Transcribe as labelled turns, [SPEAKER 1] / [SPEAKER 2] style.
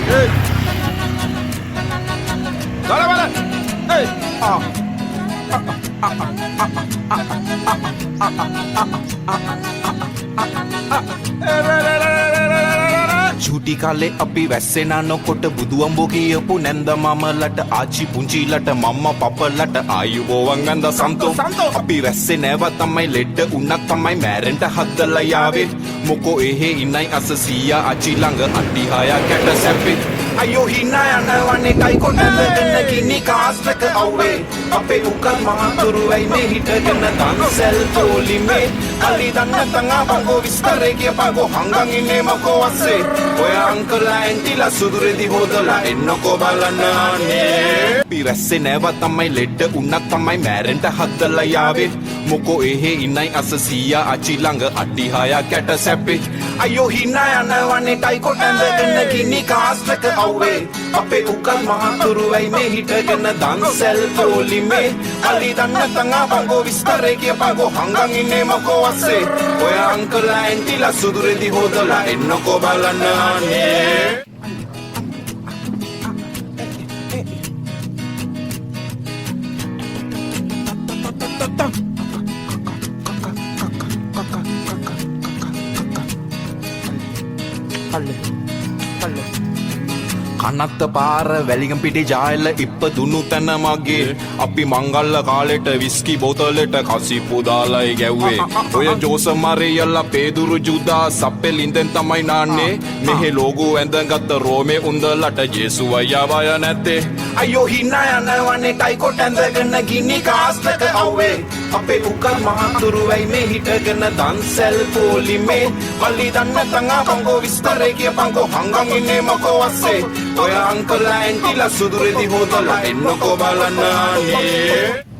[SPEAKER 1] Hey. Dale, vale. Hey.
[SPEAKER 2] झूठी काले अपी वैसे नानो कोट बुදුවම්බෝ කියපු නැන්ද මමලට ආච්චි පුංචිලට මම්ම පපලට ආයුබෝවන් ඇඳ සන්තෝ අපි වැස්සේ නෑව තමයි ලෙඩ උන්නත් තමයි මෑරෙන්ට හදලා යාවේ මොකෝ එහෙ ඉන්නයි අස සීයා ආච්චි ළඟ අට්ටි හයක් කැට සැපේ අයියෝ හිනා යනවනේ ටයි කොටඳගෙන කිනි කාස්ටක අවුවේ අපේ උකල් මහතුරු වෙයි මේ හිටගෙන දන්සල් පොලිමේ අලි දන්න තංගා බංගෝ විස්තරේ කියපගෝ හංගන් ඉන්නේ මොකෝ අස්සේ ඔය අංකලා ඇන්ටිලා සුදුරෙදි හොදලා එන්නකෝ බලන්න අනේ පිරස්සේ නෑව තමයි ලෙඩ උන්නත් තමයි මෑරෙන්ට හදලා යාවේ මොකෝ එහෙ ඉන්නයි අස සීයා ආච්චි ළඟ අට්ටි හයක් කැට සැපේ අයියෝ හිනා යනවනේ ටයි කොටඳගෙන කිනි කාස්ටක අවුවේ අපේ උකල් මහතුරු වෙයි මේ හිටගෙන දන්සල් පොලිමේ අලි දන්න තංගා බංගෝ විස්තරේ කියපගෝ හංගන් ඉන්නේ මොකෝ අස්සේ ඔය අංකලා ඇන්ටිලා සුදුරෙදි හොදලා එන්නකෝ බලන්න අනේ කනත්ත පාර වැලිගම් පිටි ජායල ඉපදුණු තැන මගේ අපි මංගල්ල කාලෙට විස්කි බෝතලෙට කසිප්පු දාලයි ගැව්වේ ඔය ජෝස මරියල්ලා පේදුරු ජුදා සප්පෙලින්දෙන් තමයි නාන්නේ මෙහෙ ලෝගෝ ඇඳගත්ත රෝමේ උන්දලට ජේසුව යවය නැත්තේ අයියෝ හිනා යනවනේ ටයි කොට ඇඳගෙන ගිනි කාස්ටක අවුවේ අපේ උකල් මහතුරු වෙයි මේ හිටගෙන දන්සල් පොලිමේ මල්ලි දන්න තංගා බංගෝ විස්තරේ කියපංගෝ හංගන් ඉන්නේ මොකෝ අස්සේ ඔය අංකලා ඇන්ටිලා සුදුරෙදි හොදලා එන්නකෝ බලන්න අනේ